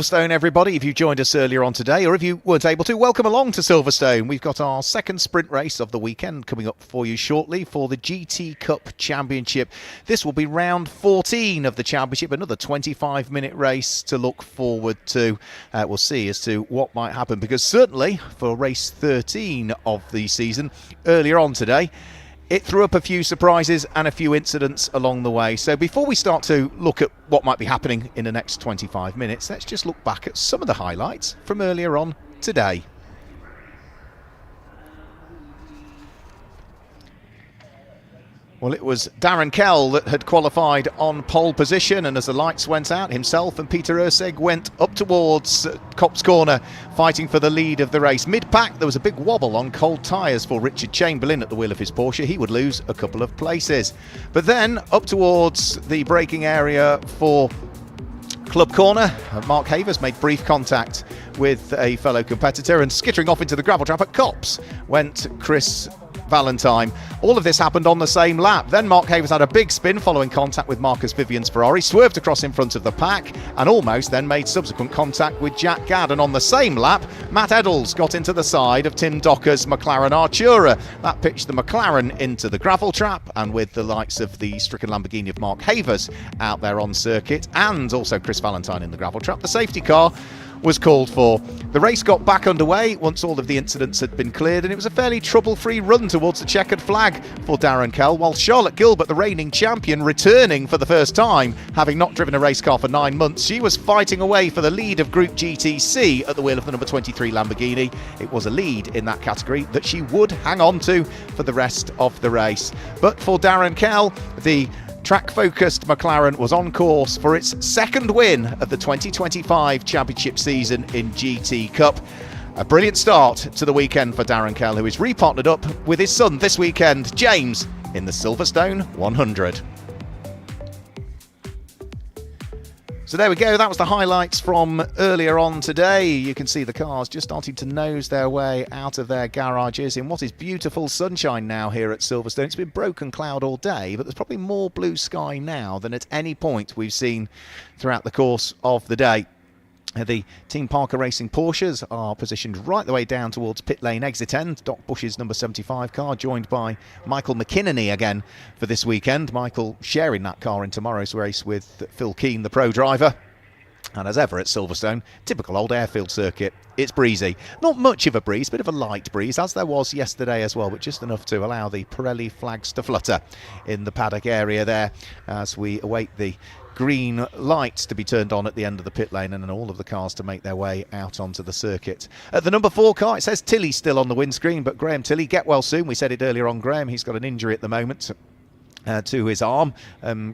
Silverstone, everybody. If you joined us earlier on today, or if you weren't able to, welcome along to Silverstone. We've got our second sprint race of the weekend coming up for you shortly for the GT Cup Championship. This will be round 14 of the championship, another 25-minute race to look forward to. We'll see as to what might happen, because certainly for race 13 of the season, earlier on today, it threw up a few surprises and a few incidents along the way. So before we start to look at what might be happening in the next 25 minutes, let's just look back at some of the highlights from earlier on today. Well, it was Darren Kell that had qualified on pole position, and as the lights went out, himself and Peter Urseg went up towards Copse Corner, fighting for the lead of the race. Mid-pack, there was a big wobble on cold tyres for Richard Chamberlain at the wheel of his Porsche. He would lose a couple of places. But then, up towards the braking area for Club Corner, Mark Havers made brief contact with a fellow competitor, and skittering off into the gravel trap at Copse went Chris Valentine. All of this happened on the same lap. Then Mark Havers had a big spin following contact with Marcus Vivian's Ferrari, swerved across in front of the pack, and almost then made subsequent contact with Jack Gadd. And on the same lap, Matt Eddles got into the side of Tim Docker's McLaren Artura. That pitched the McLaren into the gravel trap, and with the likes of the stricken Lamborghini of Mark Havers out there on circuit, and also Chris Valentine in the gravel trap, the safety car was called for. The race got back underway once all of the incidents had been cleared, and it was a fairly trouble-free run towards the checkered flag for Darren Kell, while Charlotte Gilbert, the reigning champion, returning for the first time, having not driven a race car for 9 months, she was fighting away for the lead of Group GTC at the wheel of the number 23 Lamborghini. It was a lead in that category that she would hang on to for the rest of the race. But for Darren Kell, the track-focused McLaren was on course for its second win of the 2025 championship season in GT Cup. A brilliant start to the weekend for Darren Kell, who is repartnered up with his son this weekend, James, in the Silverstone 100. So there we go, that was the highlights from earlier on today. You can see the cars just starting to nose their way out of their garages in what is beautiful sunshine now here at Silverstone. It's been broken cloud all day, but there's probably more blue sky now than at any point we've seen throughout the course of the day. The Team Parker Racing Porsches are positioned right the way down towards pit lane exit end. Doc Bush's number 75 car, joined by Michael McKinney again for this weekend. Michael sharing that car in tomorrow's race with Phil Keane, the pro driver. And as ever at Silverstone, typical old airfield circuit, it's breezy. Not much of a breeze, bit of a light breeze, as there was yesterday as well, but just enough to allow the Pirelli flags to flutter in the paddock area there as we await the green lights to be turned on at the end of the pit lane, and then all of the cars to make their way out onto the circuit. At the number 4 car, it says Tilley still on the windscreen, but Graham Tilley, get well soon. We said it earlier on, Graham, he's got an injury at the moment to his arm,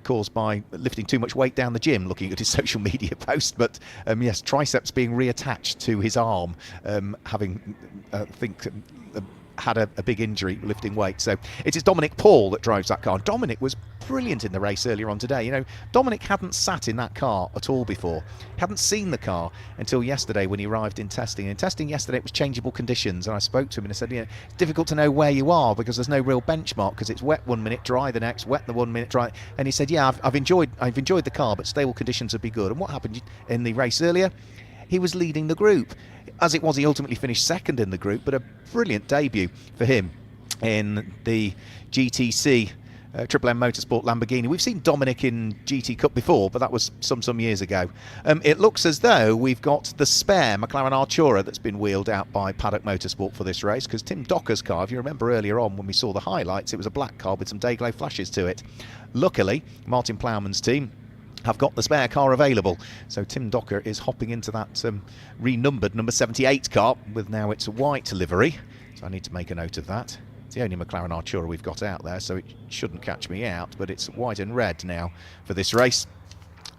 caused by lifting too much weight down the gym, looking at his social media post. But yes, triceps being reattached to his arm, having, I think, had a big injury lifting weight. So it is Dominic Paul that drives that car. Dominic was brilliant in the race earlier on today. You know, Dominic hadn't sat in that car at all before. He hadn't seen the car until yesterday when he arrived in testing. In testing yesterday, it was changeable conditions, and I spoke to him and I said, you know, it's difficult to know where you are because there's no real benchmark, because it's wet 1 minute, dry the next, wet the 1 minute, dry. And he said, yeah, I've enjoyed the car, but stable conditions would be good. And what happened in the race earlier? He was leading the group. As it was, he ultimately finished second in the group, but a brilliant debut for him in the GTC Triple M Motorsport Lamborghini. We've seen Dominic in GT Cup before, but that was some years ago. It looks as though we've got the spare McLaren Artura that's been wheeled out by Paddock Motorsport for this race, because Tim Docker's car, if you remember earlier on when we saw the highlights, it was a black car with some day glow flashes to it. Luckily, Martin Plowman's team have got the spare car available. So Tim Docker is hopping into that renumbered number 78 car with now its white livery. So I need to make a note of that. It's the only McLaren Artura we've got out there, so it shouldn't catch me out, but it's white and red now for this race.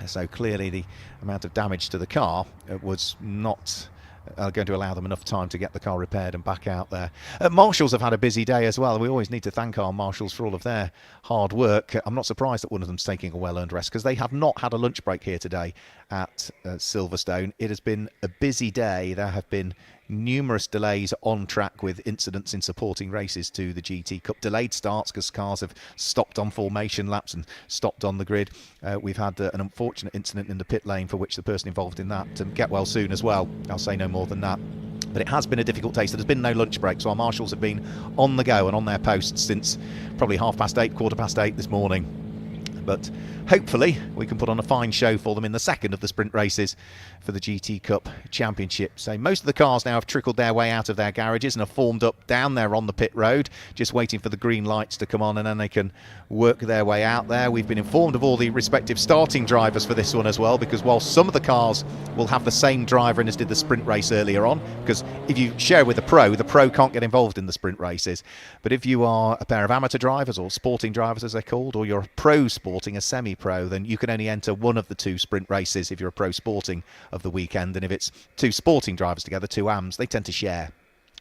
So clearly the amount of damage to the car was not going to allow them enough time to get the car repaired and back out there. Marshals have had a busy day as well. We always need to thank our marshals for all of their hard work. I'm not surprised that one of them's taking a well-earned rest, because they have not had a lunch break here today at Silverstone. It has been a busy day. There have been numerous delays on track with incidents in supporting races to the GT Cup. Delayed starts because cars have stopped on formation laps and stopped on the grid. We've had an unfortunate incident in the pit lane for which the person involved in that get well soon as well. I'll say no more than that. But it has been a difficult day, so there's been no lunch break, so our marshals have been on the go and on their posts since probably 8:30, 8:15 this morning. But hopefully we can put on a fine show for them in the second of the sprint races for the GT Cup Championship. So most of the cars now have trickled their way out of their garages and have formed up down there on the pit road, just waiting for the green lights to come on, and then they can work their way out there. We've been informed of all the respective starting drivers for this one as well, because while some of the cars will have the same driver in as did the sprint race earlier on, because if you share with the pro can't get involved in the sprint races. But if you are a pair of amateur drivers, or sporting drivers as they're called, or you're a pro sporting, a semi-pro, then you can only enter one of the two sprint races if you're a pro sporting of the weekend, and if it's two sporting drivers together, two AMs, they tend to share.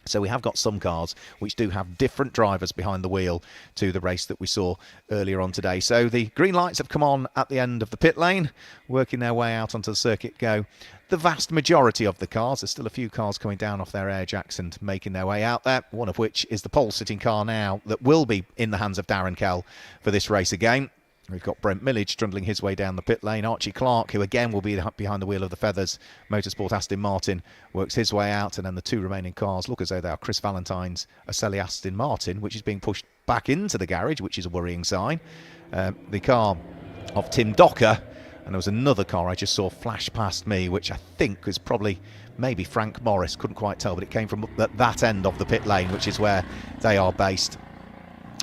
So we have got some cars which do have different drivers behind the wheel to the race that we saw earlier on today. So the green lights have come on at the end of the pit lane, working their way out onto the circuit go. The vast majority of the cars, there's still a few cars coming down off their air jacks and making their way out there, one of which is the pole-sitting car now that will be in the hands of Darren Kell for this race again. We've got Brent Millage trundling his way down the pit lane. Archie Clark, who again will be behind the wheel of the Feathers Motorsport Aston Martin, works his way out. And then the two remaining cars look as though they are Chris Valentine's Aselli Aston Martin, which is being pushed back into the garage, which is a worrying sign. The car of Tim Docker, and there was another car I just saw flash past me, which I think was probably maybe Frank Morris, couldn't quite tell, but it came from that end of the pit lane, which is where they are based.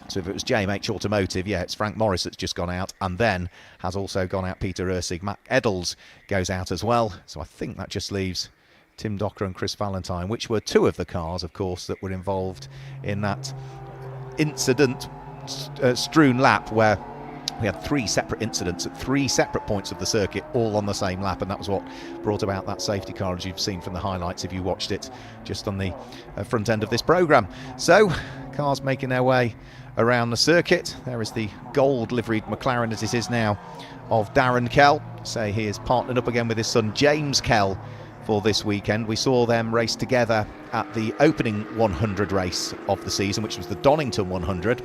So if it was JMH Automotive, yeah, it's Frank Morris that's just gone out, and then has also gone out Peter Ursig. Matt Eddles goes out as well. So I think that just leaves Tim Docker and Chris Valentine, which were two of the cars, of course, that were involved in that incident strewn lap where we had three separate incidents at three separate points of the circuit, all on the same lap, and that was what brought about that safety car, as you've seen from the highlights if you watched it just on the front end of this programme. So cars making their way around the circuit. There is the gold liveried McLaren, as it is now, of Darren Kell. So he is partnered up again with his son James Kell for this weekend. We saw them race together at the opening 100 race of the season, which was the Donington 100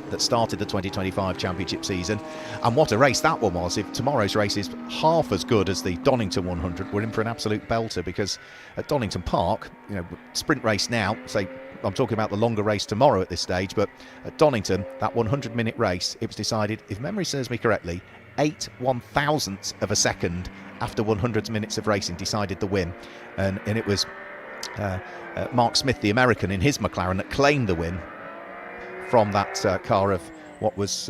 that started the 2025 championship season. And what a race that one was. If tomorrow's race is half as good as the Donington 100, we're in for an absolute belter, because at Donington Park, you know, sprint race now, say, I'm talking about the longer race tomorrow at this stage, but at Donington, that 100-minute race, it was decided, if memory serves me correctly, 8 1,000ths of a second after 100 minutes of racing decided the win. And it was Mark Smith, the American, in his McLaren that claimed the win from that car of what was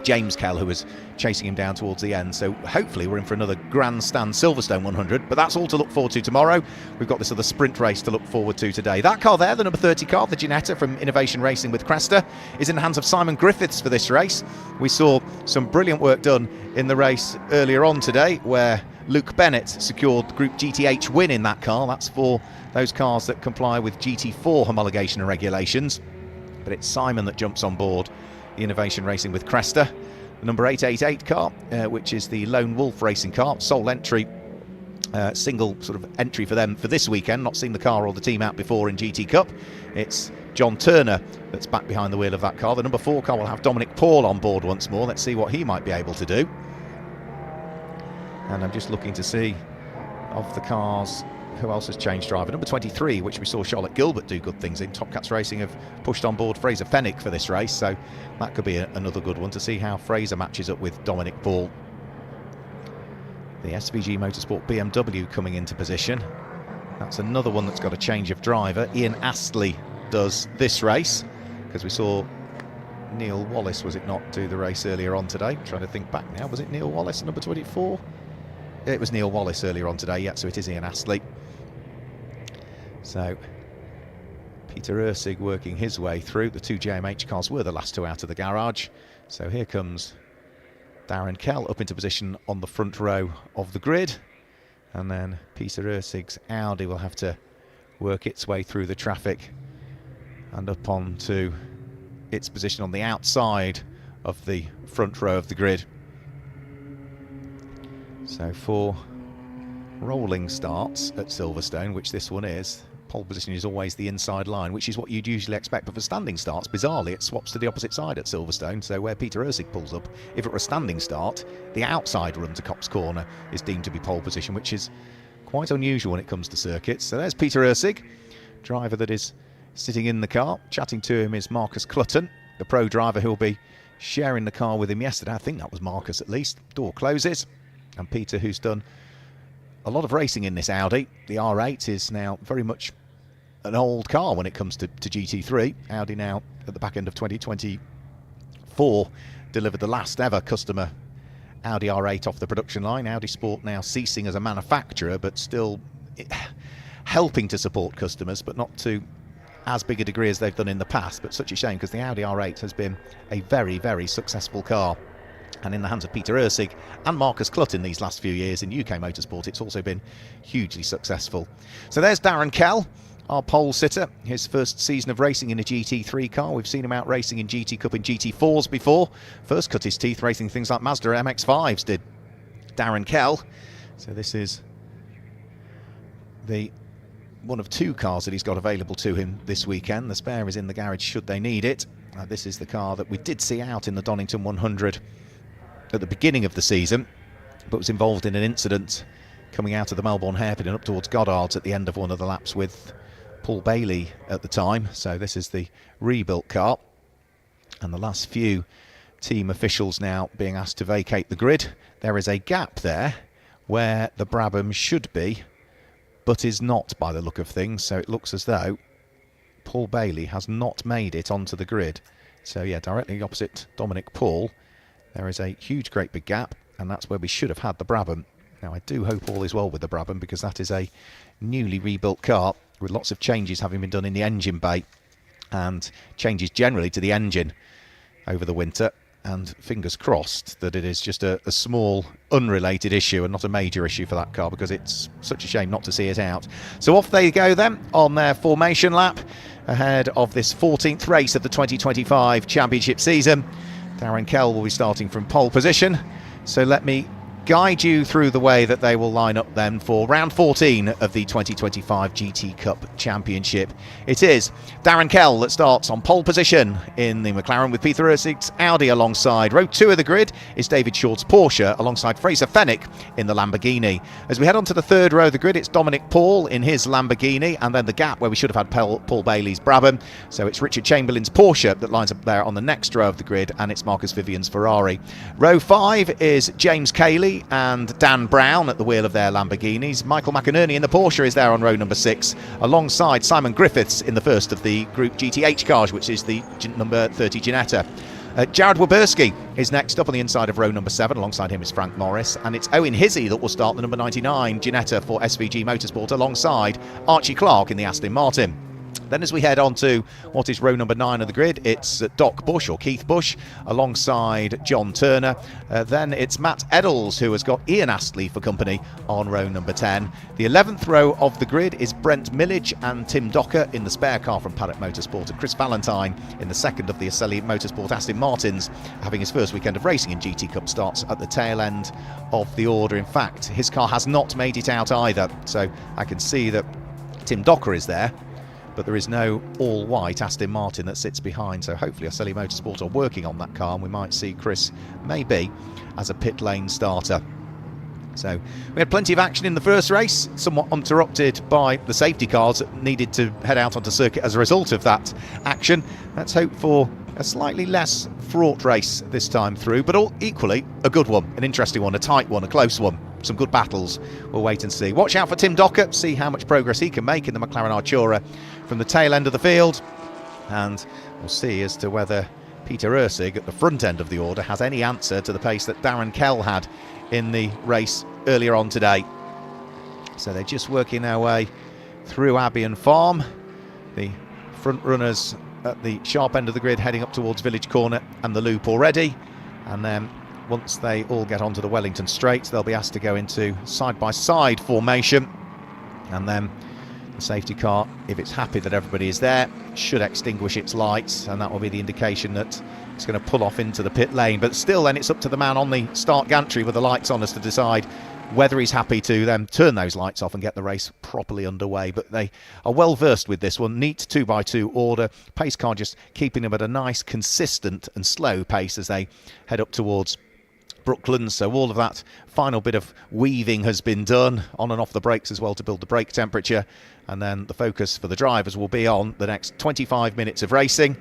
James Kell, who was chasing him down towards the end. So hopefully we're in for another grandstand Silverstone 100, but that's all to look forward to tomorrow. We've got this other sprint race to look forward to today. That car there, the number 30 car, the Ginetta from Innovation Racing with Cresta, is in the hands of Simon Griffiths for this race. We saw some brilliant work done in the race earlier on today, where Luke Bennett secured Group GTH win in that car. That's for those cars that comply with GT4 homologation and regulations. But it's Simon that jumps on board the Innovation Racing with Cresta. The number 888 car, which is the Lone Wolf Racing car, sole entry, single sort of entry for them for this weekend. Not seen the car or the team out before in GT Cup. It's John Turner that's back behind the wheel of that car. The number 4 car will have Dominic Paul on board once more. Let's see what he might be able to do. And I'm just looking to see of the cars who else has changed driver. Number 23, which we saw Charlotte Gilbert do good things in. Top Cats Racing have pushed on board Fraser Fennick for this race, so that could be another good one to see how Fraser matches up with Dominic Paul. The SVG Motorsport BMW coming into position. That's another one that's got a change of driver. Ian Astley does this race, because we saw Neil Wallace, was it not, do the race earlier on today? I'm trying to think back now. Was it Neil Wallace, number 24? It was Neil Wallace earlier on today, yeah, so it is Ian Astley. So Peter Ursig working his way through. The two JMH cars were the last two out of the garage. So here comes Darren Kell up into position on the front row of the grid. And then Peter Ursig's Audi will have to work its way through the traffic and up onto its position on the outside of the front row of the grid. So for rolling starts at Silverstone, which this one is, pole position is always the inside line, which is what you'd usually expect. But for standing starts, bizarrely, it swaps to the opposite side at Silverstone. So where Peter Ursig pulls up, if it were a standing start, the outside run to Cops Corner is deemed to be pole position, which is quite unusual when it comes to circuits. So there's Peter Ursig, driver that is sitting in the car. Chatting to him is Marcus Clutton, the pro driver who will be sharing the car with him yesterday. I think that was Marcus at least. Door closes, and Peter, who's done a lot of racing in this Audi. The R8 is now very much an old car when it comes to GT3. Audi now at the back end of 2024 delivered the last ever customer Audi R8 off the production line. Audi Sport now ceasing as a manufacturer, but still helping to support customers, but not to as big a degree as they've done in the past. But such a shame, because the Audi R8 has been a very, very successful car. And in the hands of Peter Ursig and Marcus Clutton these last few years in UK motorsport, it's also been hugely successful. So there's Darren Kell, our pole sitter. His first season of racing in a GT3 car. We've seen him out racing in GT Cup and GT4s before. First cut his teeth racing things like Mazda MX-5s did Darren Kell. So this is the one of two cars that he's got available to him this weekend. The spare is in the garage should they need it. This is the car that we did see out in the Donington 100 at the beginning of the season, but was involved in an incident coming out of the Melbourne hairpin and up towards Goddard's at the end of one of the laps with Paul Bailey at the time. So this is the rebuilt car, and the last few team officials now being asked to vacate the grid. There is a gap there where the Brabham should be, but is not by the look of things. So it looks as though Paul Bailey has not made it onto the grid. So yeah, directly opposite Dominic Paul, there is a huge, great big gap, and that's where we should have had the Brabham. Now, I do hope all is well with the Brabham, because that is a newly rebuilt car with lots of changes having been done in the engine bay and changes generally to the engine over the winter. And fingers crossed that it is just a small, unrelated issue and not a major issue for that car, because it's such a shame not to see it out. So off they go then on their formation lap ahead of this 14th race of the 2025 championship season. Darren Kell will be starting from pole position. So let me guide you through the way that they will line up then for round 14 of the 2025 GT Cup Championship. It is Darren Kell that starts on pole position in the McLaren with Peter Ursig's Audi alongside. Row 2 of the grid is David Short's Porsche alongside Fraser Fenwick in the Lamborghini. As we head on to the third row of the grid, it's Dominic Paul in his Lamborghini, and then the gap where we should have had Paul Bailey's Brabham. So it's Richard Chamberlain's Porsche that lines up there on the next row of the grid, and it's Marcus Vivian's Ferrari. Row 5 is James Cayley and Dan Brown at the wheel of their Lamborghinis. Michael McInerney in the Porsche is there on row number 6, alongside Simon Griffiths in the first of the Group GTH cars, which is the number 30 Ginetta. Jared Waberski is next up on the inside of row number 7. Alongside him is Frank Morris, and it's Owen Hizzy that will start the number 99 Ginetta for SVG Motorsport alongside Archie Clark in the Aston Martin. Then as we head on to what is row number 9 of the grid, it's Doc Bush, or Keith Bush, alongside John Turner. Then it's Matt Eddles, who has got Ian Astley for company on row number 10. The 11th row of the grid is Brent Millage and Tim Docker in the spare car from Paddock Motorsport, and Chris Valentine in the second of the Aselli Motorsport Aston Martins, having his first weekend of racing in GT Cup, starts at the tail end of the order. In fact, his car has not made it out either, so I can see that Tim Docker is there, but there is no all-white Aston Martin that sits behind. So hopefully Aselli Motorsport are working on that car, and we might see Chris maybe as a pit lane starter. So we had plenty of action in the first race, somewhat interrupted by the safety cars that needed to head out onto circuit as a result of that action. Let's hope for a slightly less fraught race this time through, but all equally a good one, an interesting one, a tight one, a close one. Some good battles. We'll wait and see. Watch out for Tim Docker, see how much progress he can make in the McLaren Artura from the tail end of the field, and we'll see as to whether Peter Ursig at the front end of the order has any answer to the pace that Darren Kell had in the race earlier on today. So they're just working their way through Abbey and Farm. The front runners at the sharp end of the grid heading up towards Village Corner and the loop already. And then once they all get onto the Wellington Straight, they'll be asked to go into side-by-side formation. And then the safety car, if it's happy that everybody is there, should extinguish its lights, and that will be the indication that it's going to pull off into the pit lane. But still, then it's up to the man on the start gantry with the lights on as to decide whether he's happy to then turn those lights off and get the race properly underway. But they are well versed with this one. Neat 2x2 order. Pace car just keeping them at a nice, consistent and slow pace as they head up towards Brooklands. So all of that final bit of weaving has been done on and off the brakes as well to build the brake temperature. And then the focus for the drivers will be on the next 25 minutes of racing.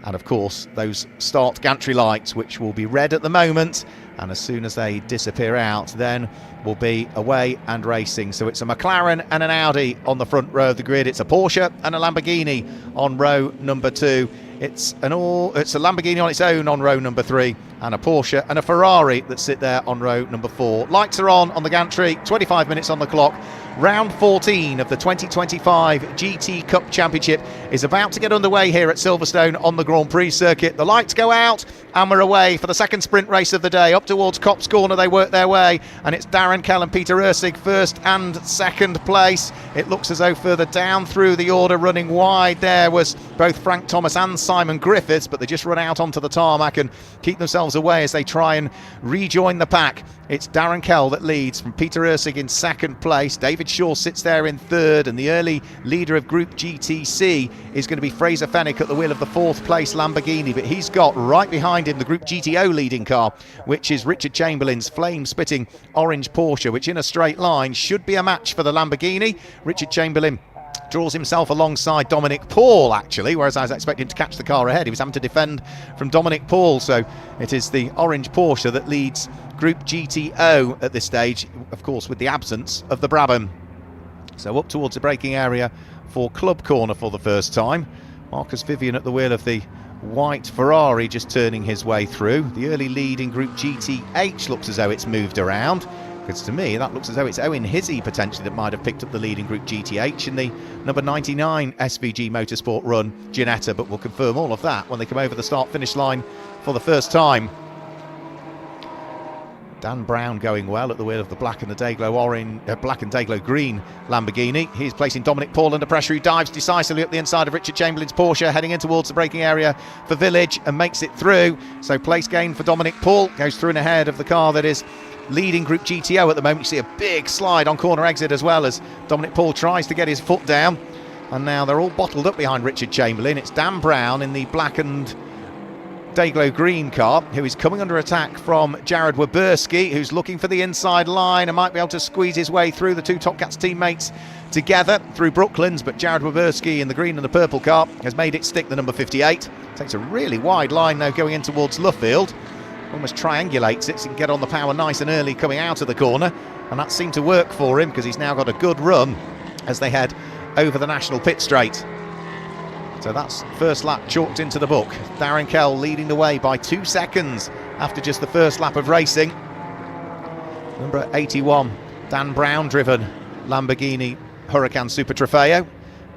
And of course, those start gantry lights, which will be red at the moment. And as soon as they disappear out, then we'll be away and racing. So it's a McLaren and an Audi on the front row of the grid. It's a Porsche and a Lamborghini on row number 2. It's a Lamborghini on its own on row number 3, and a Porsche and a Ferrari that sit there on row number 4. Lights are on the gantry, 25 minutes on the clock. Round 14 of the 2025 GT Cup Championship is about to get underway here at Silverstone on the Grand Prix circuit. The lights go out and we're away for the second sprint race of the day. Up towards Copse Corner they work their way, and it's Darren Kell and Peter Ursig first and second place. It looks as though further down through the order, running wide there, was both Frank Thomas and Simon Griffiths, but they just run out onto the tarmac and keep themselves away as they try and rejoin the pack. It's Darren Kell that leads from Peter Ursig in second place. David Shaw sits there in third, and the early leader of Group GTC is going to be Fraser Fenwick at the wheel of the fourth place Lamborghini, but he's got right behind him the Group GTO leading car, which is Richard Chamberlain's flame-spitting orange Porsche, which in a straight line should be a match for the Lamborghini. Richard Chamberlain draws himself alongside Dominic Paul, actually, whereas I was expecting to catch the car ahead. He was having to defend from Dominic Paul, so it is the orange Porsche that leads Group GTO at this stage, of course with the absence of the Brabham. So up towards the braking area for Club Corner for the first time. Marcus Vivian at the wheel of the white Ferrari just turning his way through. The early lead in Group GTH looks as though it's moved around, because to me that looks as though it's Owen Hizzy potentially that might have picked up the lead in Group GTH in the number 99 SVG Motorsport run, Ginetta, but we'll confirm all of that when they come over the start-finish line for the first time. Dan Brown going well at the wheel of the black and the black and Dayglow green Lamborghini. He's placing Dominic Paul under pressure. He dives decisively up the inside of Richard Chamberlain's Porsche, heading in towards the braking area for Village, and makes it through. So place gain for Dominic Paul, goes through and ahead of the car that is leading Group GTO at the moment. You see a big slide on corner exit as well as Dominic Paul tries to get his foot down, and now they're all bottled up behind Richard Chamberlain. It's Dan Brown in the black and Dayglow green car who is coming under attack from Jared Waberski, who's looking for the inside line and might be able to squeeze his way through. The two Top Cats teammates together through Brooklands, but Jared Waberski in the green and the purple car has made it stick, the number 58. Takes a really wide line now going in towards Luffield. Almost triangulates it so he can get on the power nice and early coming out of the corner, and that seemed to work for him because he's now got a good run as they head over the National Pit Straight. So that's first lap chalked into the book. Darren Kell leading the way by 2 seconds after just the first lap of racing. Number 81, Dan Brown driven Lamborghini Huracan Super Trofeo,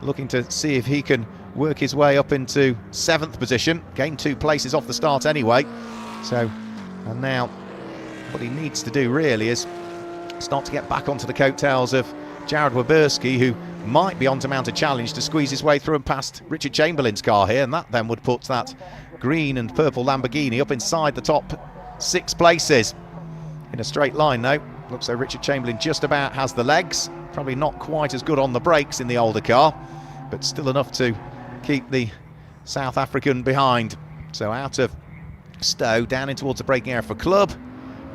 looking to see if he can work his way up into 7th position. Gained 2 places off the start anyway. So, and now what he needs to do really is start to get back onto the coattails of Jared Waberski, who might be on to mount a challenge to squeeze his way through and past Richard Chamberlain's car here, and that then would put that green and purple Lamborghini up inside the top 6 places. In a straight line though, looks like Richard Chamberlain just about has the legs, probably not quite as good on the brakes in the older car, but still enough to keep the South African behind. So out of Stowe, down in towards the braking area for Club,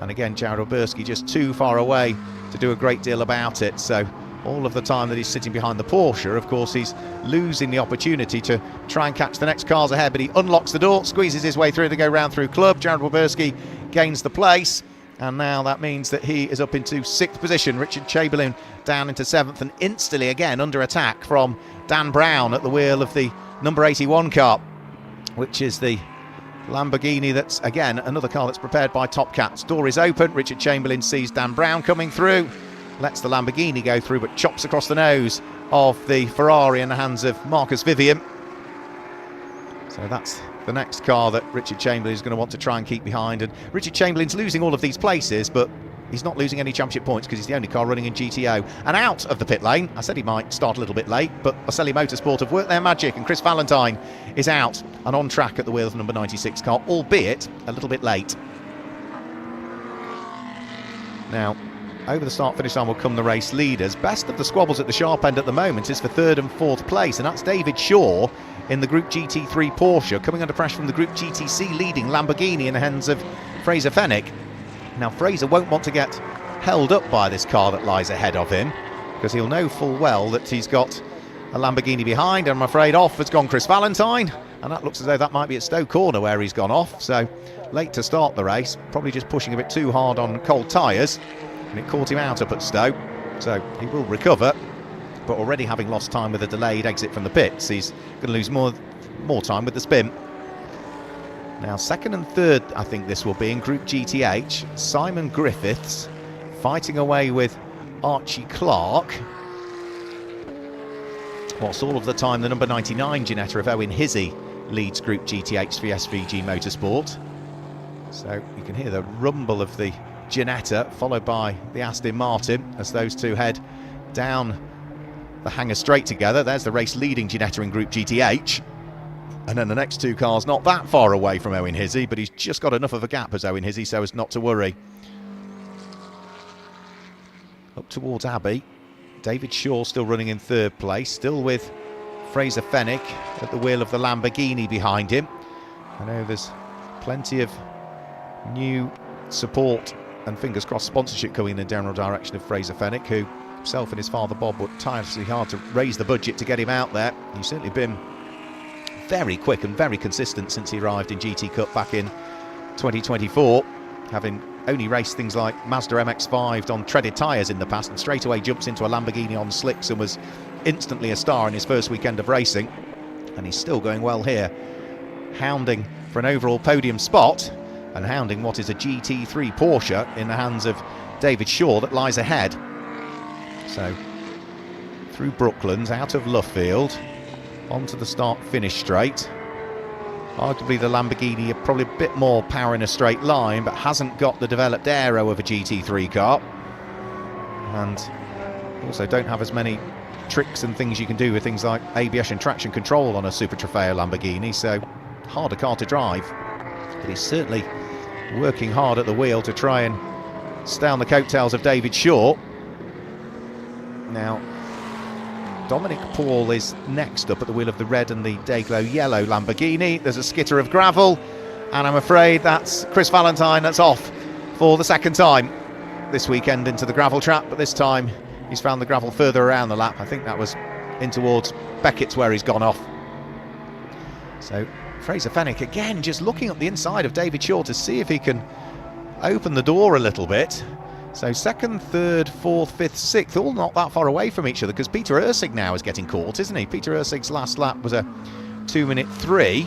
and again Jared Waberski just too far away to do a great deal about it. So all of the time that he's sitting behind the Porsche, of course, he's losing the opportunity to try and catch the next cars ahead, but he unlocks the door, squeezes his way through to go round through Club. Jared Waberski gains the place, and now that means that he is up into 6th position. Richard Chamberlain down into 7th, and instantly again under attack from Dan Brown at the wheel of the number 81 car, which is the Lamborghini, that's again another car that's prepared by Top Cats. Door is open. Richard Chamberlain sees Dan Brown coming through, lets the Lamborghini go through, but chops across the nose of the Ferrari in the hands of Marcus Vivian. So that's the next car that Richard Chamberlain is going to want to try and keep behind. And Richard Chamberlain's losing all of these places, but he's not losing any championship points because he's the only car running in GTO. And out of the pit lane, I said he might start a little bit late, but Ocelli Motorsport have worked their magic, and Chris Valentine is out and on track at the wheel of the number 96 car, albeit a little bit late. Now, over the start-finish line will come the race leaders. Best of the squabbles at the sharp end at the moment is for 3rd and 4th place, and that's David Shaw in the Group GT3 Porsche, coming under pressure from the Group GTC leading Lamborghini in the hands of Fraser Fenwick. Now, Fraser won't want to get held up by this car that lies ahead of him, because he'll know full well that he's got a Lamborghini behind. I'm afraid off has gone Chris Valentine, and that looks as though that might be at Stowe Corner where he's gone off. So late to start the race, probably just pushing a bit too hard on cold tyres, and it caught him out up at Stowe. So he will recover, but already having lost time with a delayed exit from the pits, he's going to lose more time with the spin. Now, 2nd and 3rd, I think this will be in Group GTH. Simon Griffiths fighting away with Archie Clark, whilst all of the time the number 99 Ginetta of Owen Hizzy leads Group GTH for SVG Motorsport. So you can hear the rumble of the Ginetta, followed by the Aston Martin, as those two head down the hangar straight together. There's the race leading Ginetta in Group GTH. And then the next two cars not that far away from Owen Hizzy, but he's just got enough of a gap as Owen Hizzy so as not to worry. Up towards Abbey, David Shaw still running in 3rd place, still with Fraser Fenwick at the wheel of the Lamborghini behind him. I know there's plenty of new support and fingers crossed sponsorship coming in the general direction of Fraser Fenwick, who himself and his father Bob worked tirelessly hard to raise the budget to get him out there. He's certainly been very quick and very consistent since he arrived in GT Cup back in 2024, having only raced things like Mazda MX-5 on treaded tyres in the past, and straight away jumps into a Lamborghini on slicks and was instantly a star in his first weekend of racing. And he's still going well here, hounding for an overall podium spot and hounding what is a GT3 Porsche in the hands of David Shaw that lies ahead. So through Brooklands, out of Luffield, onto the start-finish straight. Arguably the Lamborghini are probably a bit more power in a straight line, but hasn't got the developed aero of a GT3 car, and also don't have as many tricks and things you can do with things like ABS and traction control on a Super Trofeo Lamborghini, so harder car to drive. But he's certainly working hard at the wheel to try and stay on the coattails of David Shaw. Now, Dominic Paul is next up at the wheel of the red and the Dayglow yellow Lamborghini. There's a skitter of gravel, and I'm afraid that's Chris Valentine that's off for the 2nd time this weekend into the gravel trap, but this time he's found the gravel further around the lap. I think that was in towards Beckett's where he's gone off. So Fraser Fenwick again just looking up the inside of David Shaw to see if he can open the door a little bit. So 2nd, 3rd, 4th, 5th, 6th, all not that far away from each other, because Peter Ursig now is getting caught, isn't he? Peter Ursig's last lap was a 2:03,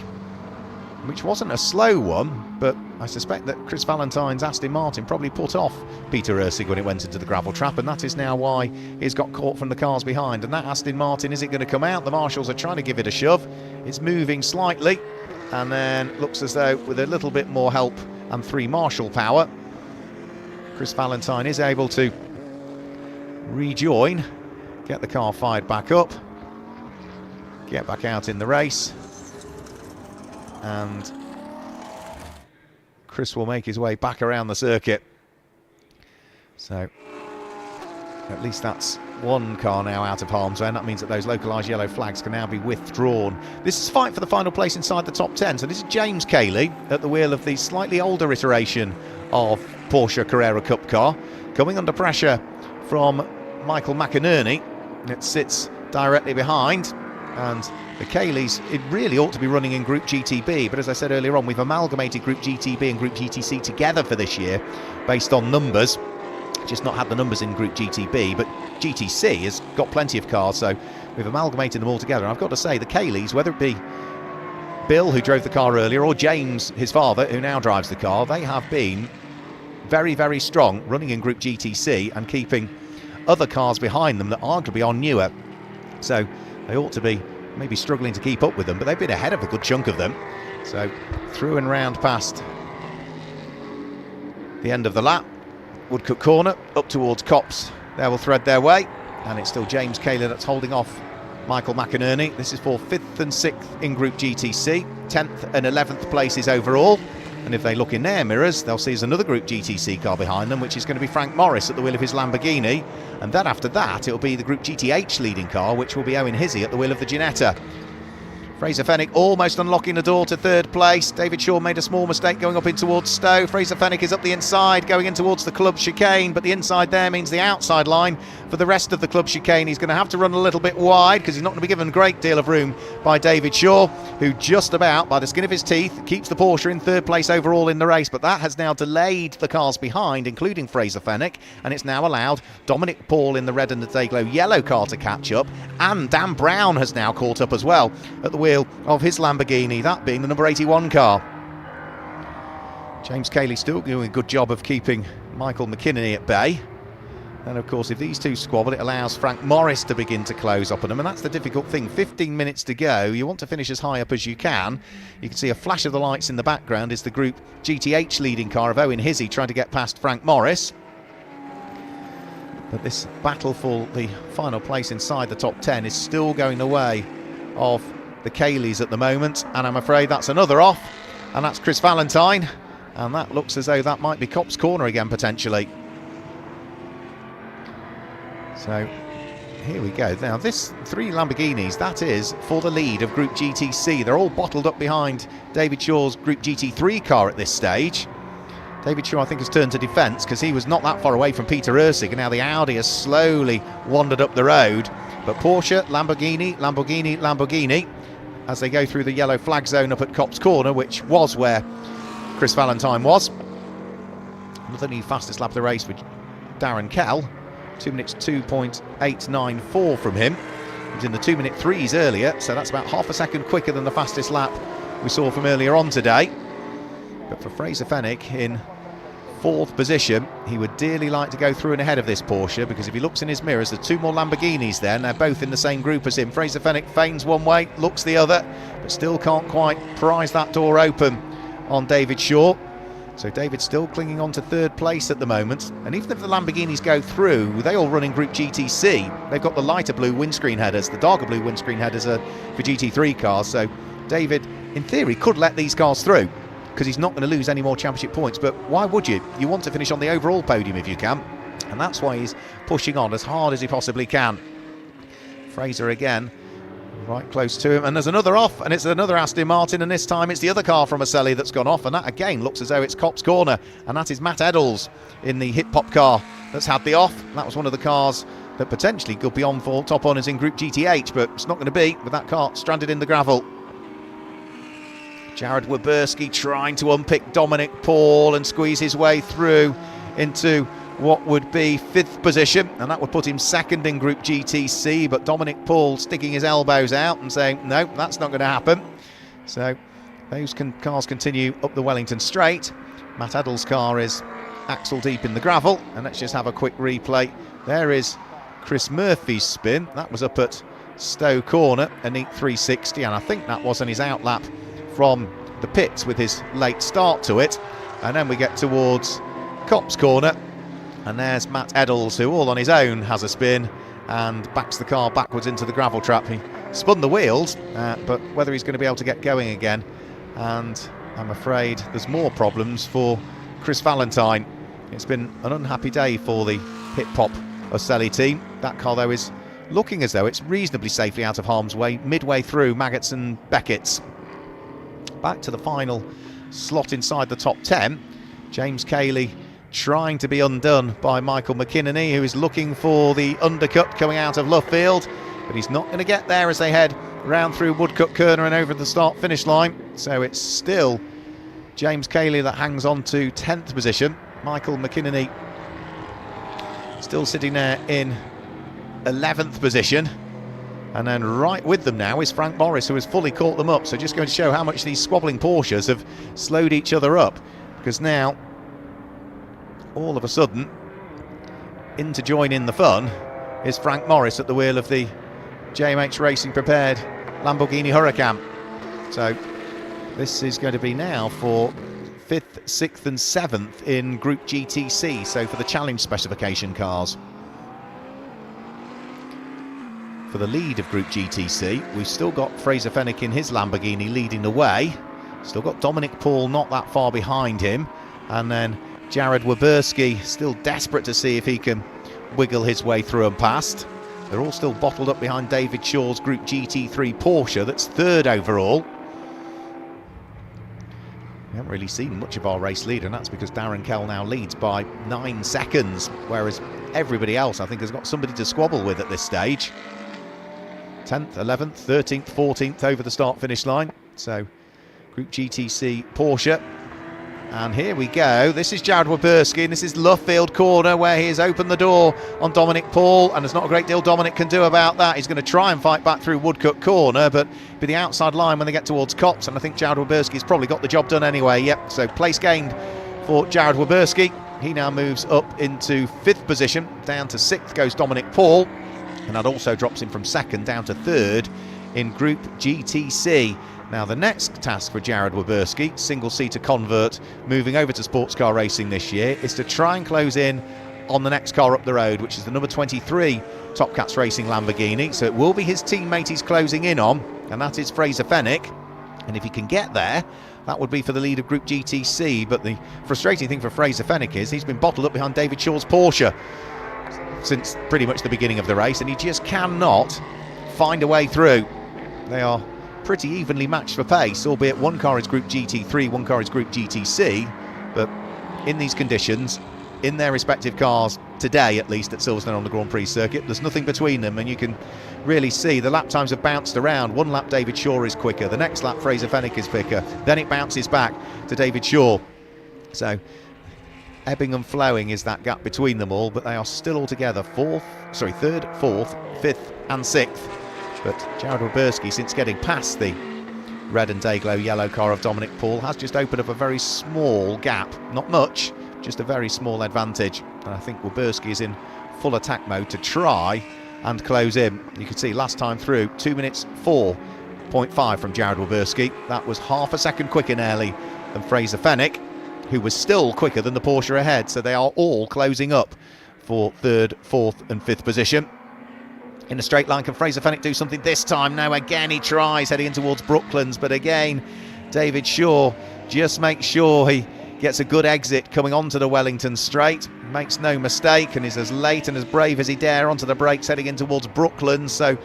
which wasn't a slow one, but I suspect that Chris Valentine's Aston Martin probably put off Peter Ursig when it went into the gravel trap, and that is now why he's got caught from the cars behind. And that Aston Martin, is it going to come out? The marshals are trying to give it a shove. It's moving slightly, and then looks as though with a little bit more help and 3 marshal power, Chris Valentine is able to rejoin, get the car fired back up, get back out in the race, and Chris will make his way back around the circuit. So at least that's one car now out of harm's way, and that means that those localised yellow flags can now be withdrawn. This is fight for the final place inside the top 10. So this is James Cayley at the wheel of the slightly older iteration of Porsche Carrera Cup car, coming under pressure from Michael McInerney. It sits directly behind, and the Cayleys, it really ought to be running in Group GTB, but as I said earlier on, we've amalgamated Group GTB and Group GTC together for this year based on numbers. Just not had the numbers in Group GTB, but GTC has got plenty of cars, so we've amalgamated them all together. And I've got to say, the Cayleys, whether it be Bill, who drove the car earlier, or James, his father, who now drives the car, they have been very, very strong running in Group GTC and keeping other cars behind them that arguably are newer. So they ought to be maybe struggling to keep up with them, but they've been ahead of a good chunk of them. So through and round past the end of the lap, Woodcote Corner, up towards Copse. They will thread their way, and it's still James Cayley that's holding off Michael McInerney. This is for 5th and 6th in Group GTC, 10th and 11th places overall. And if they look in their mirrors, they'll see there's another Group GTC car behind them, which is going to be Frank Morris at the wheel of his Lamborghini. And then after that, it'll be the Group GTH leading car, which will be Owen Hizzy at the wheel of the Ginetta. Fraser Fenwick almost unlocking the door to 3rd place. David Shaw made a small mistake going up in towards Stowe. Fraser Fenwick is up the inside, going in towards the club chicane, but the inside there means the outside line for the rest of the club chicane. He's going to have to run a little bit wide because he's not going to be given a great deal of room by David Shaw, who just about, by the skin of his teeth, keeps the Porsche in 3rd place overall in the race. But that has now delayed the cars behind, including Fraser Fenwick, and it's now allowed Dominic Paul in the red and the Dayglow yellow car to catch up, and Dan Brown has now caught up as well at the wheel of his Lamborghini, that being the number 81 car. James Cayley still doing a good job of keeping Michael McInerney at bay. And of course, if these two squabble, it allows Frank Morris to begin to close up on them, and that's the difficult thing. 15 minutes to go. You want to finish as high up as you can. You can see a flash of the lights in the background is the Group GTH leading car of Owen Hizzy trying to get past Frank Morris. But this battle for the final place inside the top 10 is still going the way of the Cayleys at the moment, and I'm afraid that's another off, and that's Chris Valentine, and that looks as though that might be Copse Corner again potentially. So here we go. Now this 3 Lamborghinis, that is for the lead of Group GTC. They're all bottled up behind David Shaw's Group GT3 car at this stage. David Shaw, I think, has turned to defence because he was not that far away from Peter Ursig, and now the Audi has slowly wandered up the road. But Porsche, Lamborghini, Lamborghini, Lamborghini, as they go through the yellow flag zone up at Copse Corner, which was where Chris Valentine was. Another new fastest lap of the race for Darren Kell. 2 minutes 2.894 from him. He was in the 2-minute 3s earlier, so that's about half a second quicker than the fastest lap we saw from earlier on today. But for Fraser Fenwick in 4th position, he would dearly like to go through and ahead of this Porsche, because if he looks in his mirrors, there's 2 more Lamborghinis there, and they're both in the same group as him. Fraser Fenwick feigns one way, looks the other, but still can't quite prise that door open on David Shaw. So David's still clinging on to 3rd place at the moment, and even if the Lamborghinis go through, they all run in Group GTC. They've got the lighter blue windscreen headers. The darker blue windscreen headers are for GT3 cars, so David, in theory, could let these cars through, because he's not going to lose any more championship points. But why would you? You want to finish on the overall podium if you can, and that's why he's pushing on as hard as he possibly can. Fraser again, right close to him, and there's another off, and it's another Aston Martin, and this time it's the other car from Aselli that's gone off, and that again looks as though it's Copse Corner, and that is Matt Eddles in the Hip Hop car that's had the off. That was one of the cars that potentially could be on for top honours in Group GTH, but it's not going to be with that car stranded in the gravel. Jared Waberski trying to unpick Dominic Paul and squeeze his way through into what would be 5th position, and that would put him 2nd in Group GTC, but Dominic Paul sticking his elbows out and saying no, that's not going to happen. So those cars continue up the Wellington Straight. Matt Eddles' car is axle deep in the gravel, and let's just have a quick replay. There is Chris Murphy's spin. That was up at Stowe Corner, a neat 360, and I think that was on his outlap from the pits with his late start to it. And then we get towards Copse Corner, and there's Matt Eddles, who all on his own has a spin and backs the car backwards into the gravel trap. He spun the wheels, but whether he's going to be able to get going again, and I'm afraid there's more problems for Chris Valentine. It's been an unhappy day for the Hip Hop Aselli team. That car though is looking as though it's reasonably safely out of harm's way midway through Maggots and Beckett's. Back to the final slot inside the top 10. James Cayley trying to be undone by Michael McInerney, who is looking for the undercut coming out of Loughfield, but he's not going to get there as they head round through Woodcote Corner and over the start-finish line. So it's still James Cayley that hangs on to 10th position. Michael McInerney still sitting there in 11th position. And then right with them now is Frank Morris, who has fully caught them up. So just going to show how much these squabbling Porsches have slowed each other up. Because now, all of a sudden, in to join in the fun is Frank Morris at the wheel of the JMH Racing prepared Lamborghini Huracan. So this is going to be now for 5th, 6th and 7th in Group GTC, so for the challenge specification cars. For the lead of Group GTC, we've still got Fraser Fenwick in his Lamborghini leading the way. Still got Dominic Paul not that far behind him. And then Jared Waberski still desperate to see if he can wiggle his way through and past. They're all still bottled up behind David Shaw's Group GT3 Porsche, that's 3rd overall. We haven't really seen much of our race leader, and that's because Darren Kell now leads by 9 seconds, whereas everybody else, I think, has got somebody to squabble with at this stage. 10th, 11th, 13th, 14th over the start-finish line. So, Group GTC Porsche. And here we go. This is Jared Waberski, and this is Luffield Corner, where he has opened the door on Dominic Paul, and there's not a great deal Dominic can do about that. He's going to try and fight back through Woodcut Corner, but be the outside line when they get towards Cops, and I think Jared Waberski's probably got the job done anyway. Yep, so place gained for Jared Waberski. He now moves up into 5th position. Down to 6th goes Dominic Paul, and that also drops him from 2nd down to 3rd in Group GTC. Now the next task for Jared Waberski, single-seater convert, moving over to sports car racing this year, is to try and close in on the next car up the road, which is the number 23 Top Cats Racing Lamborghini. So it will be his teammate he's closing in on, and that is Fraser Fenwick. And if he can get there, that would be for the lead of Group GTC. But the frustrating thing for Fraser Fenwick is he's been bottled up behind David Shaw's Porsche since pretty much the beginning of the race, and he just cannot find a way through. They are pretty evenly matched for pace, albeit one car is Group GT3, one car is Group GTC, but in these conditions, in their respective cars, today at least at Silverstone on the Grand Prix circuit, there's nothing between them, and you can really see the lap times have bounced around. One lap David Shaw is quicker, the next lap Fraser Fenwick is quicker, then it bounces back to David Shaw. So ebbing and flowing is that gap between them all, but they are still all together 3rd, 4th, 5th and 6th. But Jared Waberski, since getting past the red and day-glow yellow car of Dominic Paul, has just opened up a very small gap. Not much, just a very small advantage. And I think Waberski is in full attack mode to try and close in. You can see last time through, 2 minutes 4.5 from Jared Waberski. That was half a second quicker nearly than Fraser Fenwick, who was still quicker than the Porsche ahead. So they are all closing up for 3rd, 4th and 5th position. In a straight line, can Fraser Fenwick do something this time? No, again he tries, heading in towards Brooklands, but again David Shaw just makes sure he gets a good exit coming onto the Wellington straight, makes no mistake, and is as late and as brave as he dare onto the brakes heading in towards Brooklands. So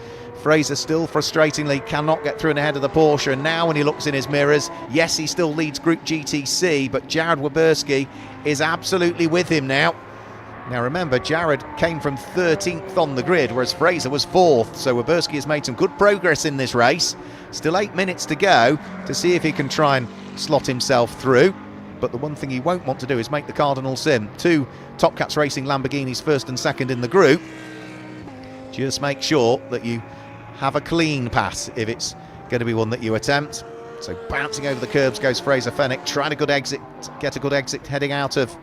Fraser still frustratingly cannot get through and ahead of the Porsche, and now when he looks in his mirrors, yes, he still leads Group GTC, but Jared Waberski is absolutely with him now. Now remember, Jared came from 13th on the grid, whereas Fraser was 4th, so Waberski has made some good progress in this race. Still 8 minutes to go to see if he can try and slot himself through. But the one thing he won't want to do is make the Cardinal sim. 2 Top Cats Racing Lamborghinis 1st and 2nd in the group. Just make sure that you have a clean pass if it's going to be one that you attempt. So bouncing over the curbs goes Fraser Fenwick, trying a good exit, get a good exit heading out of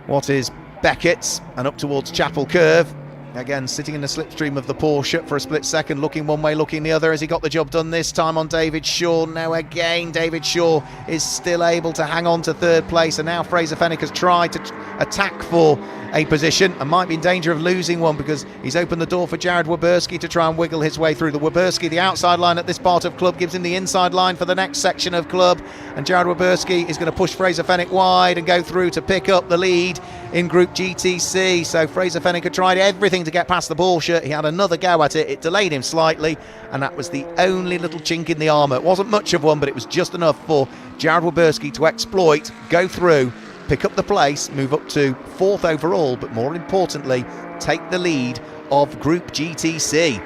what is Beckett's and up towards Chapel Curve. Again, sitting in the slipstream of the Porsche for a split second, looking one way, looking the other. Has he got the job done this time on David Shaw? No, again, David Shaw is still able to hang on to 3rd place, and now Fraser Fenwick has tried to attack for a position and might be in danger of losing one because he's opened the door for Jared Waberski to try and wiggle his way through. The Waberski, the outside line at this part of Club, gives him the inside line for the next section of Club, and Jared Waberski is going to push Fraser Fenwick wide and go through to pick up the lead in Group GTC. So Fraser Fenwick had tried everything to get past the Porsche. He had another go at it, it delayed him slightly, and that was the only little chink in the armour. It wasn't much of one, but it was just enough for Jared Waberski to exploit, go through, pick up the place, move up to 4th overall, but more importantly, take the lead of Group GTC.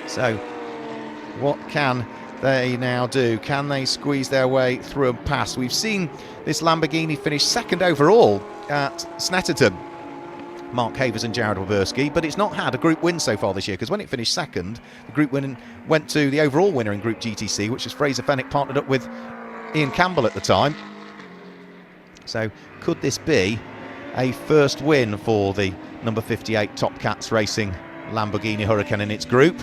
So what can they now do? Can they squeeze their way through and pass? We've seen this Lamborghini finish 2nd overall at Snetterton, Mark Havers and Jared Waberski, but it's not had a group win so far this year, because when it finished second, the group win went to the overall winner in Group GTC, which was Fraser Fenwick, partnered up with Ian Campbell at the time. So could this be a first win for the number 58 Top Cats Racing Lamborghini Huracan in its group?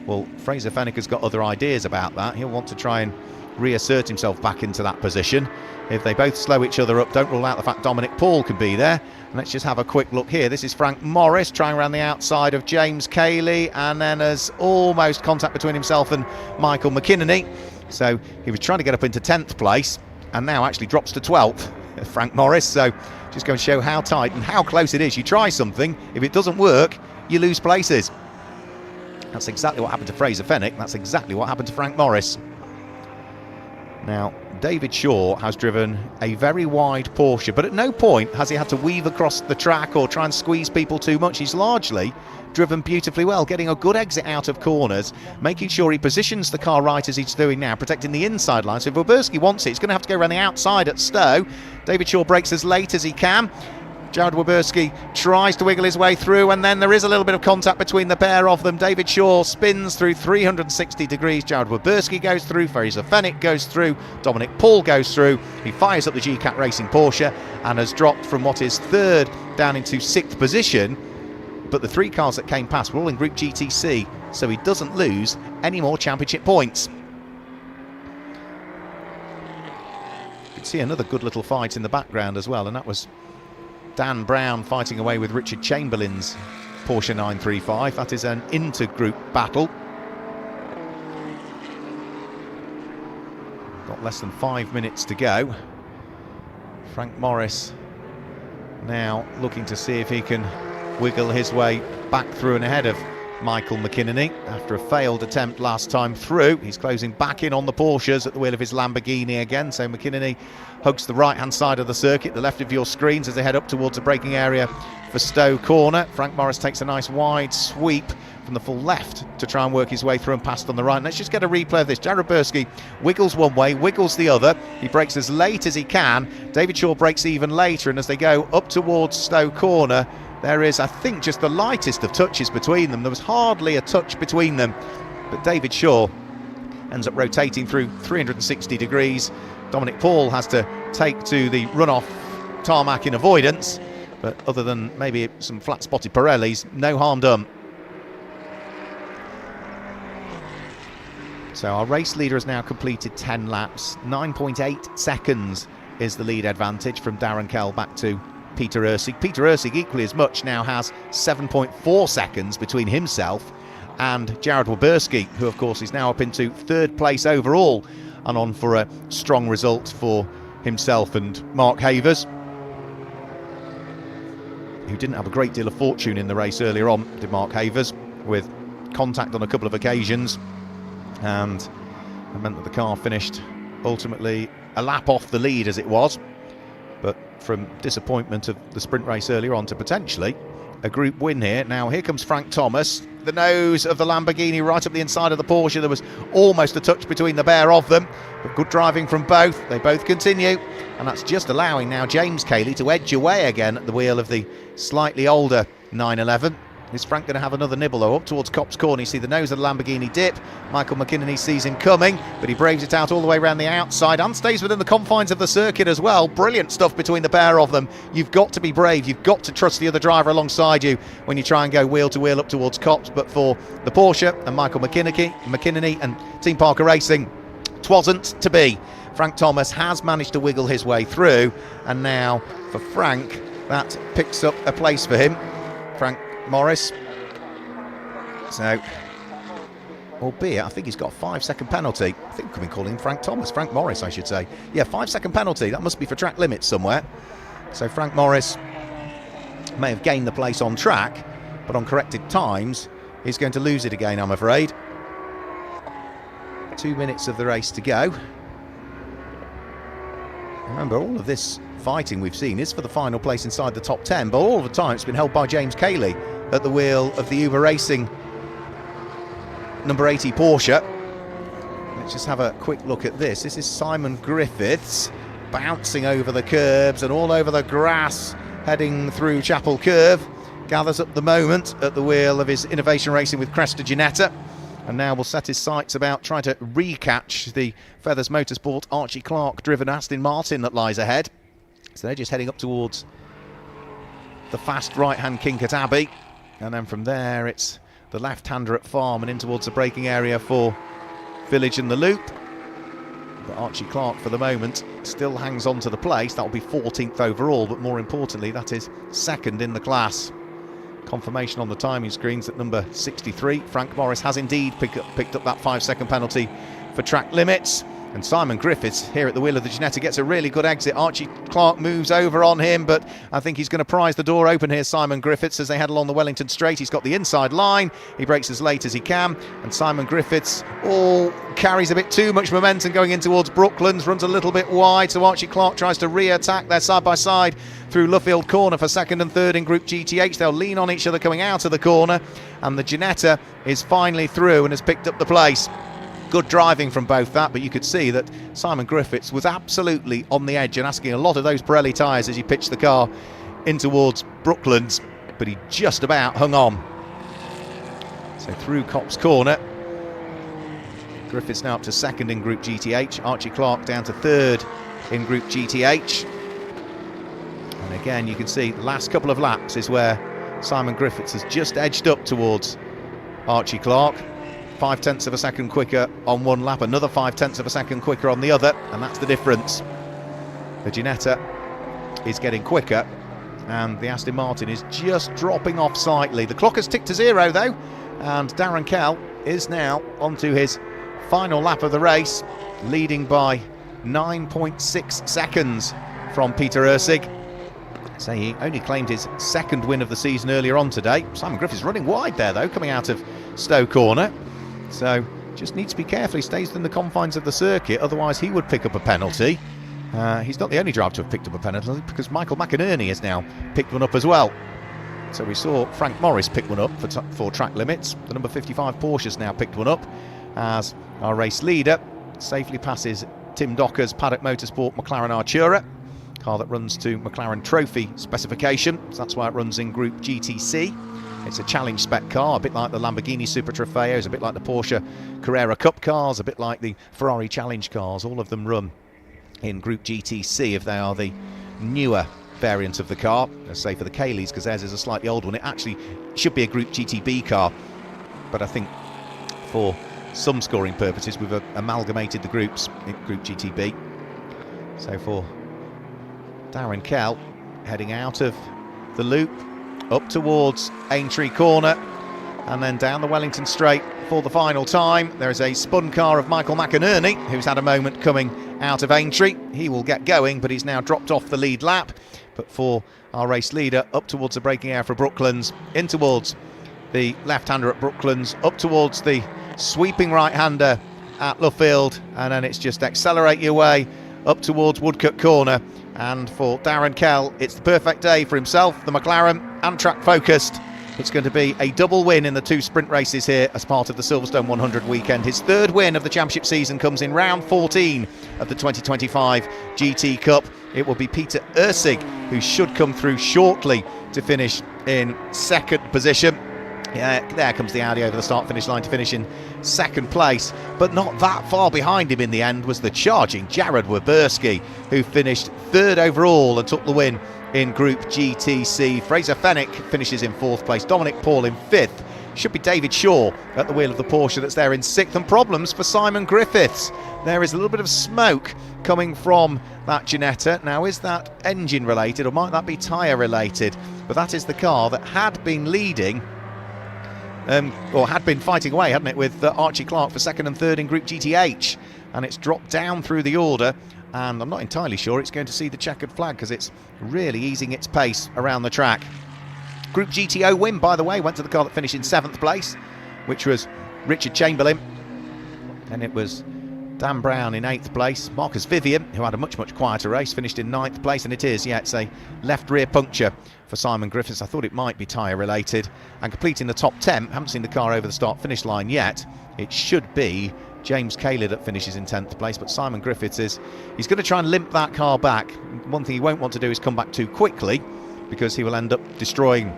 Well, Fraser Fenwick has got other ideas about that. He'll want to try and reassert himself back into that position. If they both slow each other up, don't rule out the fact Dominic Paul can be there. And let's just have a quick look here. This is Frank Morris trying around the outside of James Cayley, and then there's almost contact between himself and Michael McKinney. So he was trying to get up into 10th place and now actually drops to 12th, Frank Morris. So just going to show how tight and how close it is. You try something, if it doesn't work, you lose places. That's exactly what happened to Fraser Fenwick. That's exactly what happened to Frank Morris. Now, David Shaw has driven a very wide Porsche, but at no point has he had to weave across the track or try and squeeze people too much. He's largely driven beautifully well, getting a good exit out of corners, making sure he positions the car right as he's doing now, protecting the inside line. So if Waberski wants it, he's going to have to go around the outside at Stowe. David Shaw brakes as late as he can. Jared Waberski tries to wiggle his way through, and then there is a little bit of contact between the pair of them. David Shaw spins through 360 degrees. Jared Waberski goes through. Fraser Fenwick goes through. Dominic Paul goes through. He fires up the GCAT Racing Porsche and has dropped from what is third down into 6th position. But the 3 cars that came past were all in Group GTC, so he doesn't lose any more championship points. You can see another good little fight in the background as well, and that was Dan Brown fighting away with Richard Chamberlain's Porsche 935. That is an inter-group battle. Got less than 5 minutes to go. Frank Morris now looking to see if he can wiggle his way back through and ahead of Michael McKinney after a failed attempt last time through. He's closing back in on the Porsches at the wheel of his Lamborghini again. So McKinney hugs the right-hand side of the circuit, the left of your screens, as they head up towards the braking area for Stowe Corner. Frank Morris takes a nice wide sweep from the full left to try and work his way through and past on the right. And let's just get a replay of this. Jared Waberski wiggles one way, wiggles the other. He brakes as late as he can. David Shaw brakes even later, and as they go up towards Stowe Corner, there is, I think, just the lightest of touches between them. There was hardly a touch between them, but David Shaw ends up rotating through 360 degrees. Dominic Paul has to take to the runoff tarmac in avoidance, but other than maybe some flat-spotted Pirellis, no harm done. So our race leader has now completed 10 laps. 9.8 seconds is the lead advantage from Darren Kell back to Peter Ursig. Peter Ursig equally as much now has 7.4 seconds between himself and Jared Waberski, who of course is now up into 3rd place overall and on for a strong result for himself and Mark Havers, who didn't have a great deal of fortune in the race earlier on, did Mark Havers, with contact on a couple of occasions, and it meant that the car finished ultimately a lap off the lead as it was. But from disappointment of the sprint race earlier on to potentially a group win here. Now here comes Frank Thomas, the nose of the Lamborghini right up the inside of the Porsche. There was almost a touch between the pair of them, but good driving from both. They both continue, and that's just allowing now James Cayley to edge away again at the wheel of the slightly older 911. Is Frank going to have another nibble though? Up towards Copse Corner, you see the nose of the Lamborghini dip. Michael McKinney sees him coming, but he braves it out all the way around the outside and stays within the confines of the circuit as well. Brilliant stuff between the pair of them. You've got to be brave. You've got to trust the other driver alongside you when you try and go wheel to wheel up towards Copse. But for the Porsche and Michael McKinney and Team Parker Racing, 'twasn't to be. Frank Thomas has managed to wiggle his way through, and now for Frank, that picks up a place for him. Frank Morris. So, albeit I think he's got a 5-second penalty. I think we've been calling him Frank Morris, I should say. Yeah, 5-second penalty. That must be for track limits somewhere. So Frank Morris may have gained the place on track, but on corrected times, he's going to lose it again, I'm afraid. 2 minutes of the race to go. Remember, all of this fighting we've seen is for the final place inside the top 10, but all of the time it's been held by James Cayley at the wheel of the Uber Racing number 80 Porsche. Let's just have a quick look at this. This is Simon Griffiths bouncing over the curbs and all over the grass heading through Chapel Curve. gathers up the moment at the wheel of his Innovation Racing with Cresta Ginetta, and now will set his sights about trying to recatch the Feathers Motorsport Archie Clark driven Aston Martin that lies ahead. So they're just heading up towards the fast right-hand kink at Abbey, and then from there it's the left-hander at Farm and in towards the braking area for Village and the Loop. But Archie Clark for the moment still hangs on to the place. That will be 14th overall, but more importantly that is second in the class. Confirmation on the timing screens that number 63, Frank Morris, has indeed picked up that 5-second penalty for track limits. And Simon Griffiths here at the wheel of the Ginetta gets a really good exit. Archie Clark moves over on him, but I think he's going to prise the door open here, Simon Griffiths, as they head along the Wellington Straight. He's got the inside line. He brakes as late as he can. And Simon Griffiths carries a bit too much momentum going in towards Brooklands, runs a little bit wide, so Archie Clark tries to re-attack there side by side through Luffield Corner for second and third in Group GTH. They'll lean on each other coming out of the corner, and the Ginetta is finally through and has picked up the place. Good driving from both that, but you could see that Simon Griffiths was absolutely on the edge and asking a lot of those Pirelli tyres as he pitched the car in towards Brooklands, but he just about hung on. So through Copse Corner, Griffiths now up to second in Group GTH, Archie Clark down to third in Group GTH. And again you can see the last couple of laps is where Simon Griffiths has just edged up towards Archie Clark. 0.5 of a second quicker on one lap, another 0.5 of a second quicker on the other, and that's the difference. The Ginetta is getting quicker and the Aston Martin is just dropping off slightly. The clock has ticked to 0 though, and Darren Kell is now onto his final lap of the race, leading by 9.6 seconds from Peter Ursig. So he only claimed his second win of the season earlier on today. Simon Griffiths running wide there though, coming out of Stowe Corner. So just needs to be careful. He stays within the confines of the circuit, otherwise he would pick up a penalty. He's not the only driver to have picked up a penalty, because Michael McInerney has now picked one up as well. So we saw Frank Morris pick one up for track limits. The number 55 Porsche's now picked one up, as our race leader safely passes Tim Docker's Paddock Motorsport McLaren Artura, car that runs to McLaren Trophy specification, so that's why it runs in Group GTC. It's a challenge spec car, a bit like the Lamborghini Super Trofeos, a bit like the Porsche Carrera Cup cars, a bit like the Ferrari Challenge cars. All of them run in Group GTC if they are the newer variant of the car. Let's say for the Kayleys, because theirs is a slightly old one. It actually should be a Group GTB car, but I think for some scoring purposes we've amalgamated the groups in Group GTB. So for Darren Kell, heading out of the loop, up towards Aintree Corner, and then down the Wellington Straight for the final time. There is a spun car of Michael McInerney, who's had a moment coming out of Aintree. He will get going, but he's now dropped off the lead lap. But for our race leader, up towards the braking area for Brooklands, in towards the left-hander at Brooklands, up towards the sweeping right-hander at Luffield, and then it's just accelerate your way up towards Woodcote Corner. And for Darren Kell, it's the perfect day for himself, the McLaren, and track focused. It's going to be a double win in the two sprint races here as part of the Silverstone 100 weekend. His third win of the championship season comes in round 14 of the 2025 GT Cup. It will be Peter Ursig who should come through shortly to finish in second position. Yeah, there comes the Audi over the start-finish line to finish in second place, but not that far behind him in the end was the charging Jared Werberski, who finished third overall and took the win in Group GTC. Fraser Fennick finishes in fourth place, Dominic Paul in fifth. Should be David Shaw at the wheel of the Porsche that's there in sixth, and problems for Simon Griffiths. There is a little bit of smoke coming from that Ginetta. Now, is that engine related or might that be tyre related? But that is the car that had been leading or had been fighting away, hadn't it, with Archie Clark for second and third in Group GTH, and it's dropped down through the order, and I'm not entirely sure it's going to see the checkered flag because it's really easing its pace around the track. Group GTO win, by the way, went to the car that finished in seventh place, which was Richard Chamberlain, and it was Dan Brown in eighth place. Marcus Vivian, who had a much quieter race, finished in ninth place, and it's a left rear puncture for Simon Griffiths. I thought it might be tyre related. And completing the top 10, haven't seen the car over the start finish line yet, it should be James Cayley that finishes in 10th place, but Simon Griffiths he's going to try and limp that car back. One thing he won't want to do is come back too quickly, because he will end up destroying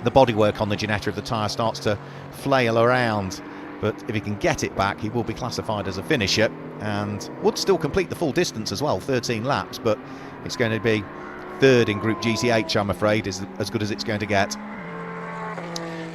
the bodywork on the Ginetta if the tyre starts to flail around. But if he can get it back, he will be classified as a finisher and would still complete the full distance as well, 13 laps, but it's going to be third in Group GTH, I'm afraid, is as good as it's going to get.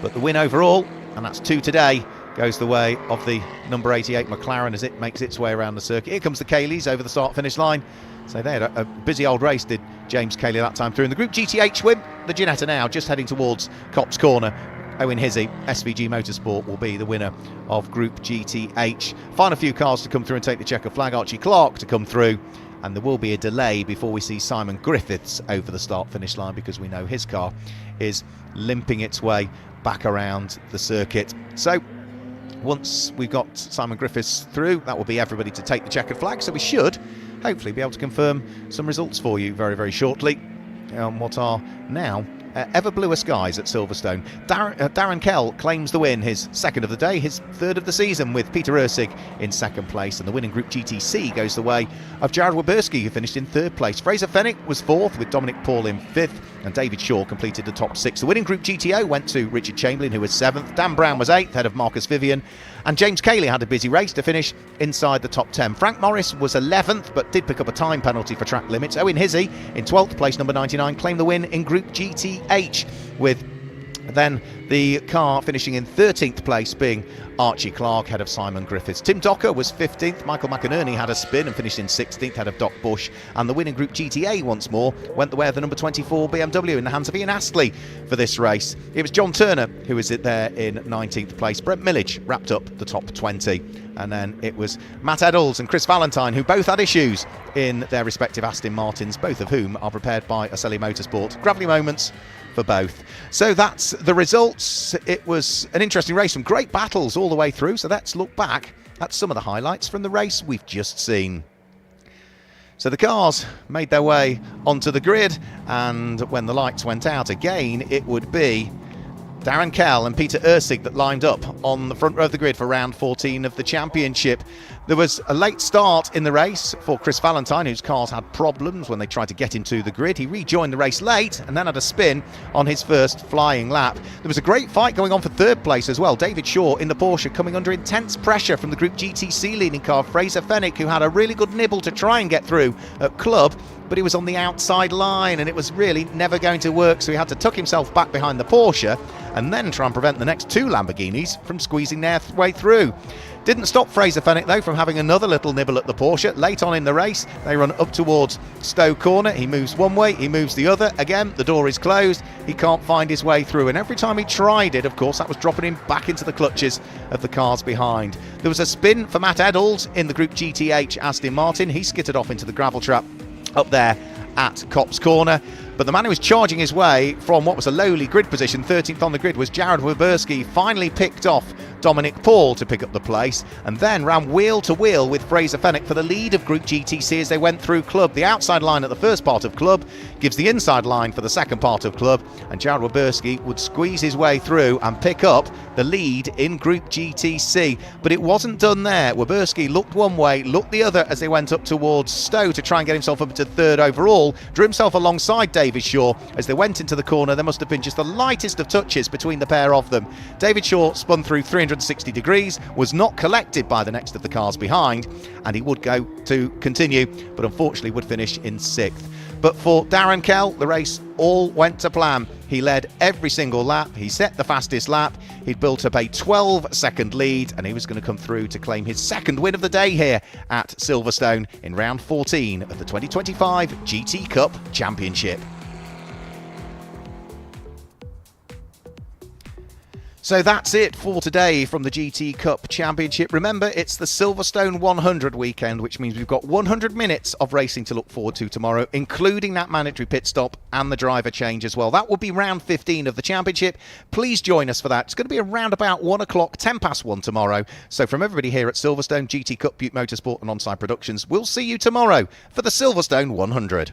But the win overall, and that's 2 today, goes the way of the number 88 McLaren as it makes its way around the circuit. Here comes the Cayleys over the start-finish line. So they had a busy old race, did James Cayley that time through. In the Group GTH win, the Ginetta now just heading towards Copse Corner. Owen Hizzy, SVG Motorsport, will be the winner of Group GTH. Final few cars to come through and take the checker flag. Archie Clark to come through. And there will be a delay before we see Simon Griffiths over the start-finish line, because we know his car is limping its way back around the circuit. So once we've got Simon Griffiths through, that will be everybody to take the checkered flag. So we should hopefully be able to confirm some results for you very, very shortly on what are now ever bluer skies at Silverstone. Darren Kell claims the win, his second of the day, his third of the season, with Peter Ursig in second place, and the winning Group GTC goes the way of Jared Waberski, who finished in third place. Fraser Fenwick was fourth, with Dominic Paul in fifth, and David Shaw completed the top six. The winning Group GTO went to Richard Chamberlain, who was seventh. Dan Brown was eighth, ahead of Marcus Vivian, and James Cayley had a busy race to finish inside the top 10. Frank Morris was 11th, but did pick up a time penalty for track limits. Owen Hizzy in 12th place, number 99, claimed the win in Group GTH, with then the car finishing in 13th place being Archie Clark, head of Simon Griffiths. Tim Docker was 15th. Michael McInerney had a spin and finished in 16th, head of Doc Bush. And the winning Group GTA once more went the way of the number 24 BMW in the hands of Ian Astley for this race. It was John Turner who was there in 19th place. Brent Millage wrapped up the top 20. And then it was Matt Eddles and Chris Valentine, who both had issues in their respective Aston Martins, both of whom are prepared by Aselli Motorsport. Gravelly moments for both. So that's the results. It was an interesting race, some great battles all the way through. So let's look back at some of the highlights from the race we've just seen. So the cars made their way onto the grid, and when the lights went out again, it would be Darren Kell and Peter Ursig that lined up on the front row of the grid for round 14 of the championship. There was a late start in the race for Chris Valentine, whose cars had problems when they tried to get into the grid. He rejoined the race late and then had a spin on his first flying lap. There was a great fight going on for third place as well. David Shaw in the Porsche coming under intense pressure from the Group GTC leading car, Fraser Fenwick, who had a really good nibble to try and get through at Club, but he was on the outside line and it was really never going to work, so he had to tuck himself back behind the Porsche and then try and prevent the next two Lamborghinis from squeezing their way through. Didn't stop Fraser Fenwick though from having another little nibble at the Porsche. Late on in the race, they run up towards Stowe Corner. He moves one way, he moves the other. Again, the door is closed. He can't find his way through. And every time he tried it, of course, that was dropping him back into the clutches of the cars behind. There was a spin for Matt Eddles in the Group GTH Aston Martin. He skittered off into the gravel trap up there at Copse Corner. But the man who was charging his way from what was a lowly grid position, 13th on the grid, was Jared Waberski. Finally picked off Dominic Paul to pick up the place, and then ran wheel to wheel with Fraser Fenwick for the lead of Group GTC as they went through Club. The outside line at the first part of Club gives the inside line for the second part of Club, and Jared Waberski would squeeze his way through and pick up the lead in Group GTC. But it wasn't done there. Waberski looked one way, looked the other as they went up towards Stowe to try and get himself up to third overall, drew himself alongside David Shaw. As they went into the corner, there must have been just the lightest of touches between the pair of them. David Shaw spun through 360 degrees, was not collected by the next of the cars behind, and he would go to continue, but unfortunately would finish in 6th. But for Darren Kell, the race all went to plan. He led every single lap, he set the fastest lap, he'd built up a 12-second lead, and he was going to come through to claim his second win of the day here at Silverstone in round 14 of the 2025 GT Cup Championship. So that's it for today from the GT Cup Championship. Remember, it's the Silverstone 100 weekend, which means we've got 100 minutes of racing to look forward to tomorrow, including that mandatory pit stop and the driver change as well. That will be round 15 of the championship. Please join us for that. It's going to be around about 1 o'clock, 10 past 1 tomorrow. So from everybody here at Silverstone, GT Cup, Butte Motorsport and Onside Productions, we'll see you tomorrow for the Silverstone 100.